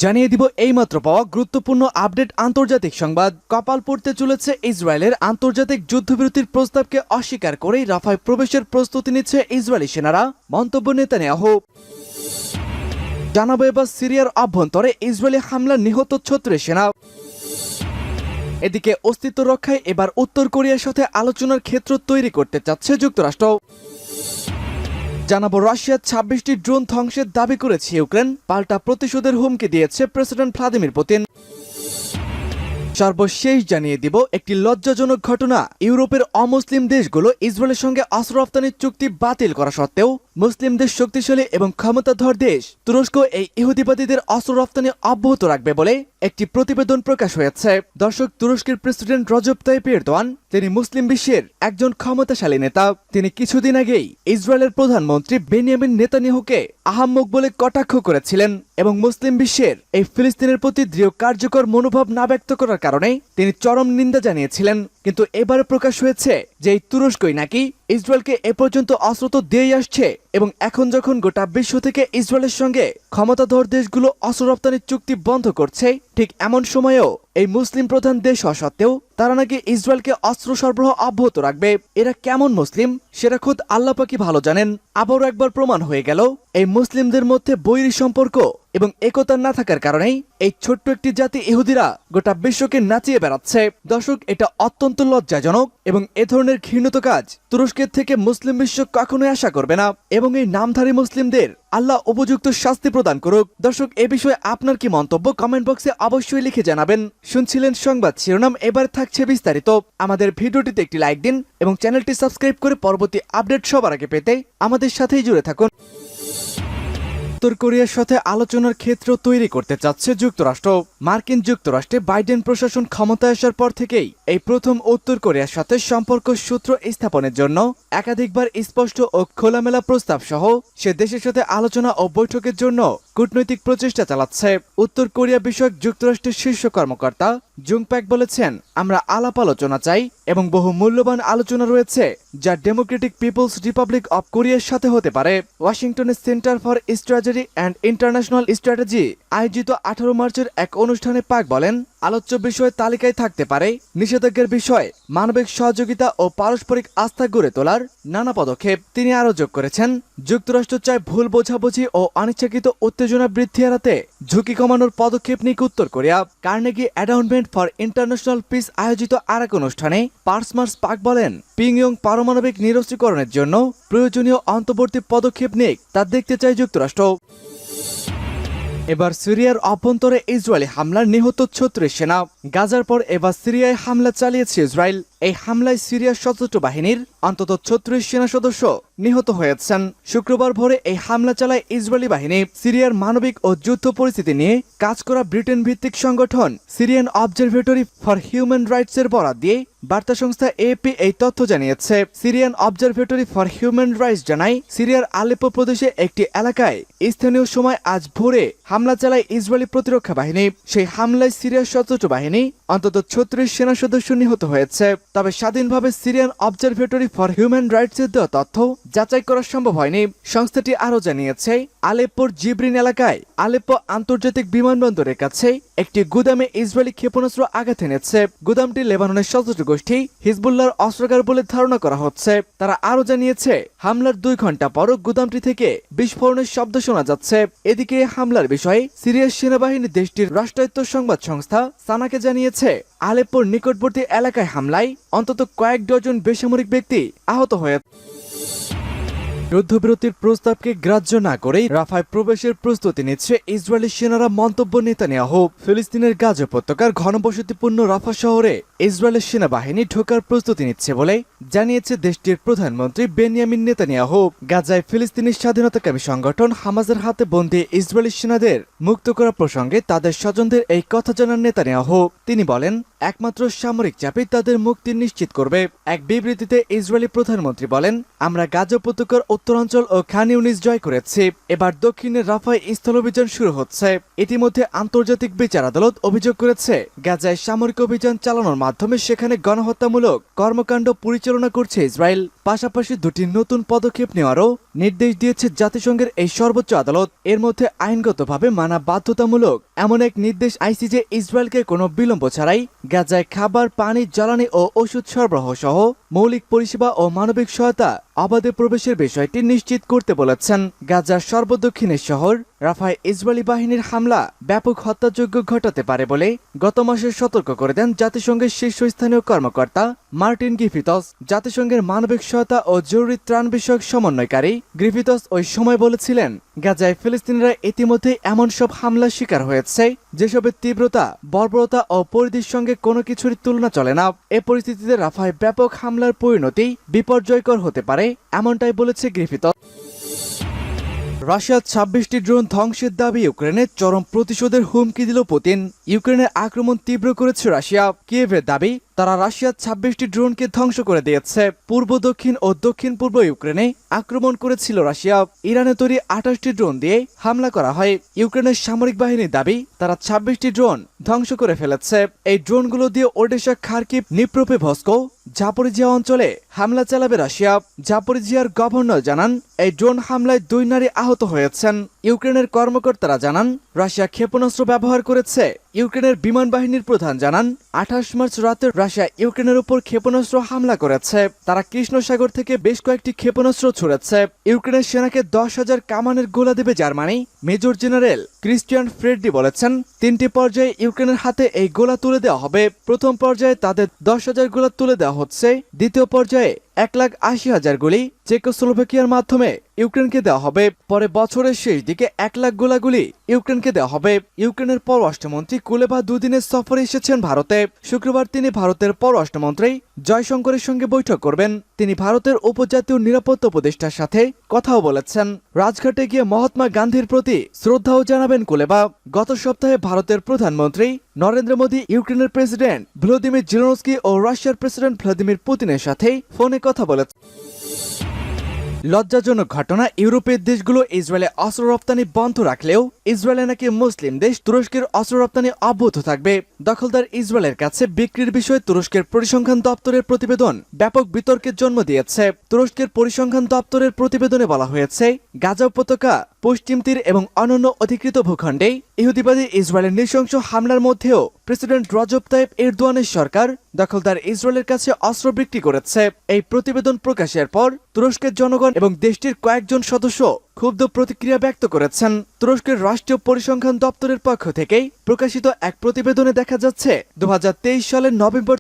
জানিয়ে দিব এইমাত্র পাওয়া গুরুত্বপূর্ণ আপডেট আন্তর্জাতিক সংবাদ। কপাল পড়তে চলেছে ইসরায়েলের আন্তর্জাতিক যুদ্ধবিরতির প্রস্তাবকে অস্বীকার করেই রাফায় প্রবেশের প্রস্তুতি নিচ্ছে ইসরায়েলি সেনারা, মন্তব্য নেতানিয়াহু। জানাবো এবার সিরিয়ার অভ্যন্তরে ইসরায়েলি হামলা নিহত ৩৬ সেনা। এদিকে অস্তিত্ব রক্ষায় এবার উত্তর কোরিয়ার সাথে আলোচনার ক্ষেত্র তৈরি করতে চাচ্ছে যুক্তরাষ্ট্র। জানাবো রাশিয়ার ২৬টি ড্রোন ধ্বংসের দাবি করেছে ইউক্রেন, পাল্টা প্রতিশোধের হুমকি দিয়েছে প্রেসিডেন্ট ভ্লাদিমির পুতিন। সর্বশেষ জানিয়ে দিব একটি লজ্জাজনক ঘটনা। ইউরোপের অমুসলিম দেশগুলো ইসরায়েলের সঙ্গে অস্ত্র রপ্তানির চুক্তি বাতিল করা সত্ত্বেও মুসলিম দেশ শক্তিশালী এবং ক্ষমতাধর দেশ তুরস্ক এই ইহুদিবাদীদের অস্ত্র রপ্তানি অব্যাহত রাখবে বলে একটি প্রতিবেদন প্রকাশ হয়েছে। দর্শক, তুরস্কের প্রেসিডেন্ট রজব তাইপ এরদোয়ান, তিনি মুসলিম বিশ্বের একজন ক্ষমতাশালী নেতা। তিনি কিছুদিন আগেই ইসরায়েলের প্রধানমন্ত্রী বেনিয়ামিন নেতানিয়াহুকে আহাম্মক বলে কটাক্ষ করেছিলেন এবং মুসলিম বিশ্বের এই ফিলিস্তিনের প্রতি দৃঢ় কার্যকর মনোভাব না ব্যক্ত করার কারণে তিনি চরম নিন্দা জানিয়েছিলেন। কিন্তু এবারে প্রকাশ হয়েছে যে এই তুরস্কই নাকি ইসরায়েলকে এ পর্যন্ত অস্ত্র তো দিয়েই আসছে এবং এখন যখন গোটা বিশ্ব থেকে ইসরায়েলের সঙ্গে ক্ষমতাধর দেশগুলো অস্ত্র রপ্তানির চুক্তি বন্ধ করছে, ঠিক এমন সময়েও এই মুসলিম প্রধান দেশ হওয়া সত্ত্বেও তারা নাকি ইসরায়েলকে অস্ত্র সরবরাহ অব্যাহত রাখবে। এরা কেমন মুসলিম সেটা খোদ আল্লাহ পাকই ভালো জানেন। আবারও একবার প্রমাণ হয়ে গেল এই মুসলিমদের মধ্যে বৈরী সম্পর্ক এবং একতা না থাকার কারণেই এই ছোট্ট একটি জাতি ইহুদিরা গোটা বিশ্বকে নাচিয়ে বেড়াচ্ছে। দর্শক, এটা অত্যন্ত লজ্জাজনক এবং এ ধরনের ঘৃণিত কাজ তুরস্কের থেকে মুসলিম বিশ্ব কখনোই আশা করবে না এবং এই নামধারী মুসলিমদের আল্লাহ উপযুক্ত শাস্তি প্রদান করুক। দর্শক, এ বিষয়ে আপনার কি মন্তব্য কমেন্ট বক্সে অবশ্যই লিখে জানাবেন। শুনছিলেন সংবাদ শিরোনাম, এবার থাকছে বিস্তারিত। আমাদের ভিডিওটিতে একটি লাইক দিন এবং চ্যানেলটি সাবস্ক্রাইব করে পরবর্তী আপডেট সবার আগে পেতে আমাদের সাথেই জুড়ে থাকুন। উত্তর কোরিয়ার সাথে আলোচনার ক্ষেত্র তৈরি করতে চাচ্ছে যুক্তরাষ্ট্র। মার্কিন যুক্তরাষ্ট্রে বাইডেন প্রশাসন ক্ষমতায় আসার পর থেকেই এই প্রথম উত্তর কোরিয়ার সাথে সম্পর্ক সূত্র স্থাপনের জন্য একাধিকবার স্পষ্ট ও খোলামেলা প্রস্তাব সহ সে দেশের সাথে আলোচনা ও বৈঠকের জন্য কূটনৈতিক প্রচেষ্টা চালাচ্ছে। উত্তর কোরিয়া বিষয়ক যুক্তরাষ্ট্রের শীর্ষ কর্মকর্তা জুং প্যাক বলেছেন, আমরা আলাপ আলোচনা চাই এবং বহু মূল্যবান আলোচনা রয়েছে যা ডেমোক্রেটিক পিপলস রিপাবলিক অব কোরিয়ার সাথে হতে পারে। ওয়াশিংটনের centre for strategy and international strategy আয়োজিত 18 মার্চের এক অনুষ্ঠানে পাক বলেন, আলোচ্য বিষয় তালিকায় থাকতে পারে নিষেধাজ্ঞার বিষয়, মানবিক সহযোগিতা ও পারস্পরিক আস্থা গড়ে তোলার নানা পদক্ষেপ। তিনি আরও যোগ করেছেন, যুক্তরাষ্ট্র চায় ভুল বোঝাবুঝি ও অনিচ্ছাকৃত উত্তেজনা বৃদ্ধি এড়াতে ঝুঁকি কমানোর পদক্ষেপ নিক উত্তর Korea. Carnegie endowment for international piece আয়োজিত আরেক অনুষ্ঠানে পার্সমার্স পাক বলেন, পিংইয়ং পারমাণবিক নিরস্ত্রীকরণের জন্য প্রয়োজনীয় অন্তর্বর্তী পদক্ষেপ নিক তা দেখতে চায় যুক্তরাষ্ট্র। এবার সিরিয়ার অভ্যন্তরে ইসরায়েলি হামলার নিহত ৩৬ সেনা। গাজার পর এবার সিরিয়ায় হামলা চালিয়েছে ইসরায়েল। এই হামলায় সিরিয়ার সশস্ত্র বাহিনীর অন্তত ৩৬ সেনা সদস্য নিহত হয়েছেন। শুক্রবার ভোরে এই হামলা চালায় ইসরায়েলি বাহিনী। সিরিয়ার মানবিক ও যুদ্ধ পরিস্থিতি নিয়ে কাজ করা ব্রিটেন ভিত্তিক সংগঠন Syrian observatory for human rights এর বরাত দিয়ে বার্তা সংস্থা এএপি এই তথ্য জানিয়েছে। Syrian observatory for human rights জানায়, সিরিয়ার আলেপ্পো প্রদেশে একটি এলাকায় স্থানীয় সময় আজ ভোরে হামলা চালায় ইসরায়েলি প্রতিরক্ষা বাহিনী। সেই হামলায় সিরিয়ার সশস্ত্র বাহিনী অন্তত ৩৬ সেনা সদস্য নিহত হয়েছে। তবে স্বাধীনভাবে Syrian observatory for human rights এর দেওয়া তথ্য যাচাই করা সম্ভব হয়নি। সংস্থাটি আরও জানিয়েছে, আলেপ্পোর জিব্রিন এলাকায় আলেপ্পো আন্তর্জাতিক বিমানবন্দরের কাছে একটি গুদামে ইসরায়েলি ক্ষেপণাস্ত্র আঘাত এনেছে। গুদামটি লেবাননের সশস্ত্র গোষ্ঠী হিজবুল্লাহর অস্ত্রাগার বলে ধারণা করা হচ্ছে। তারা আরও জানিয়েছে, হামলার 2 ঘন্টা পরও গুদামটি থেকে বিস্ফোরণের শব্দ শোনা যাচ্ছে। এদিকে হামলার বিষয়ে সিরিয়ার সেনাবাহিনী দেশটির রাষ্ট্রায়ত্ত সংবাদ সংস্থা সানাকে জানিয়েছে, আলেপ্পোর নিকটবর্তী এলাকায় হামলায় অন্তত কয়েক ডজন বেসামরিক ব্যক্তি আহত হয়েছে। যুদ্ধবিরতির প্রস্তাবকে গ্রাহ্য না করেই রাফায় প্রবেশের প্রস্তুতি নিচ্ছে ইসরায়েলি সেনারা, মন্তব্য নেতানিয়াহু। ফিলিস্তিনের গাজা উপত্যকার ঘনবসতিপূর্ণ রাফা শহরে ইসরায়েলের সেনাবাহিনী ঢোকার প্রস্তুতি নিচ্ছে বলে জানিয়েছে দেশটির প্রধানমন্ত্রী বেনিয়ামিন নেতানিয়াহু। গাজায় ফিলিস্তিনি স্বাধীনতাকামী সংগঠন হামাসের হাতে বন্দী ইসরায়েলি সেনাদের মুক্ত করা প্রসঙ্গে তাদের স্বজনদের এই কথা জানান নেতানিয়াহু। তিনি বলেন, একমাত্র সামরিক চাপই তাদের মুক্তি নিশ্চিত করবে। এক বিবৃতিতে ইসরায়েলি প্রধানমন্ত্রী বলেন, আমরা গাজা উপত্যকার উত্তরাঞ্চল ও খান ইউনিস জয় করেছি। এবার দক্ষিণের রাফায় স্থলাভিযান শুরু হচ্ছে। ইতিমধ্যে আন্তর্জাতিক বিচার আদালত অভিযোগ করেছে, গাজায় সামরিক অভিযান চালানোর মাধ্যমে সেখানে গণহত্যামূলক কর্মকাণ্ড পরিচালনা করছে ইসরায়েল। পাশাপাশি দুটি নতুন পদক্ষেপ নেওয়ারও নির্দেশ দিয়েছে জাতিসংঘের এই সর্বোচ্চ আদালত। এর মধ্যে আইনগতভাবে মানা বাধ্যতামূলক এমন এক নির্দেশ আইসিজে ইসরায়েলকে কোনো বিলম্ব ছাড়াই গাজায় খাবার, পানি, জ্বালানি ও ওষুধ সরবরাহ সহ মৌলিক পরিষেবা ও মানবিক সহায়তা অবাধে প্রবেশের বিষয়টি নিশ্চিত করতে বলেছেন। গাজার সর্বদক্ষিণের শহর রাফায় ইসরায়েলি বাহিনীর হামলা ব্যাপক হত্যাযজ্ঞ ঘটাতে পারে বলে গত মাসে সতর্ক করে দেন জাতিসংঘের শীর্ষস্থানীয় কর্মকর্তা মার্টিন গ্রিফিথস। জাতিসংঘের মানবিক সহায়তা ও জরুরি ত্রাণ বিষয়ক সমন্বয়কারী গ্রিফিথস ওই সময় বলেছিলেন, গাজায় ফিলিস্তিনিরা ইতিমধ্যে এমন সব হামলার শিকার হয়েছে যেসবের তীব্রতা, বর্বরতা ও পরিধির সঙ্গে কোনো কিছুর তুলনা চলে না। এ পরিস্থিতিতে রাফায় ব্যাপক হামলার পরিণতি বিপর্যয়কর হতে পারে, এমনটাই বলেছে গ্রিফিথস। রাশিয়ার 26টি ড্রোন ধ্বংসের দাবি ইউক্রেনে, চরম প্রতিশোধের হুমকি দিল পুতিন। ইউক্রেনের আক্রমণ তীব্র করেছে রাশিয়া। কিয়েভের দাবি, তারা রাশিয়ার 26টি ড্রোনকে ধ্বংস করে দিয়েছে। পূর্ব, দক্ষিণ ও দক্ষিণ পূর্ব ইউক্রেনে আক্রমণ করেছিল রাশিয়া। ইরানে তৈরি 28টি ড্রোন দিয়ে হামলা করা হয়। ইউক্রেনের সামরিক বাহিনীর দাবি, তারা 26টি ড্রোন ধ্বংস করে ফেলেছে। এই ড্রোনগুলো দিয়ে ওডেসা, খার্কিভ, নিপ্রোপেভস্ক, জাপোরিজিয়া অঞ্চলে হামলা চালাবে রাশিয়া। জাপোরিজিয়ার গভর্নর জানান, এই ড্রোন হামলায় 2 নারী আহত হয়েছেন। ইউক্রেনের কর্মকর্তারা জানান, রাশিয়া ক্ষেপণাস্ত্র ব্যবহার করেছে। ইউক্রেনের বিমান বাহিনীর প্রধান জানান, 28 মার্চ রাতে রাশিয়া ইউক্রেনের উপর ক্ষেপণাস্ত্র হামলা করেছে। তারা কৃষ্ণ সাগর থেকে বেশ কয়েকটি ক্ষেপণাস্ত্র ছুড়েছে। ইউক্রেনের সেনাকে 10,000 কামানের গোলা দেবে জার্মানি। মেজর জেনারেল ক্রিস্টিয়ান ফ্রেডরি বলেছেন, 3টি পর্যায়ে ইউক্রেনের হাতে এই গোলা তুলে দেওয়া হবে। প্রথম পর্যায়ে তাদের 10,000 গোলা তুলে দেওয়া হচ্ছে। দ্বিতীয় পর্যায়ে 1,80,000 গুলি চেকোস্লোভাকিয়ার মাধ্যমে ইউক্রেনকে দেওয়া হবে। পরে বছরের শেষ দিকে 1 লাখ গোলাগুলি ইউক্রেনকে দেওয়া হবে। ইউক্রেনের পররাষ্ট্রমন্ত্রী কুলেভা দুদিনের সফরে এসেছেন ভারতে। শুক্রবার তিনি ভারতের পররাষ্ট্রমন্ত্রী জয়শঙ্করের সঙ্গে বৈঠক করবেন। তিনি ভারতের উপজাতীয় নিরাপত্তা উপদেষ্টার সাথে কথাও বলেছেন। রাজঘাটে গিয়ে মহাত্মা গান্ধীর প্রতি শ্রদ্ধাও জানাবেন কুলেভা। গত সপ্তাহে ভারতের প্রধানমন্ত্রী নরেন্দ্র মোদী ইউক্রেনের প্রেসিডেন্ট ভ্লাদিমির জেলেনস্কি ও রাশিয়ার প্রেসিডেন্ট ভ্লাদিমির পুতিনের সাথে ফোনে কথা বলেছেন। লজ্জাজনক ঘটনা, ইউরোপের দেশগুলো ইসরায়েলে অস্ত্র রপ্তানি বন্ধ রাখলেও ইসরায়েলে নাকি মুসলিম দেশ তুরস্কের অস্ত্র রপ্তানি অব্যাহত থাকবে। দখলদার ইসরায়েলের কাছে বিক্রির বিষয়ে তুরস্কের পরিসংখ্যান দপ্তরের প্রতিবেদন ব্যাপক বিতর্কের জন্ম দিয়েছে। তুরস্কের পরিসংখ্যান দপ্তরের প্রতিবেদনে বলা হয়েছে, গাজা উপত্যকা, পশ্চিম তীর এবং অন্যান্য অধিকৃত ভূখণ্ডে ইহুদিবাদী ইসরায়েলের নৃশংস হামলার মধ্যেও প্রেসিডেন্ট রজব তাইপ এরদোয়ানের সরকার দখলদার ইসরায়েলের কাছে অস্ত্র বিক্রি করেছে। এই প্রতিবেদন প্রকাশের পর তুরস্কের জনগণ এবং দেশটির কয়েকজন সদস্য ক্ষুব্ধ প্রতিক্রিয়া ব্যক্ত করেছেন। তুরস্কের রাষ্ট্রীয় পরিসংখ্যান দপ্তরের পক্ষ থেকে প্রকাশিত এক প্রতিবেদনে দেখা যাচ্ছে, 2023 সালের নভেম্বর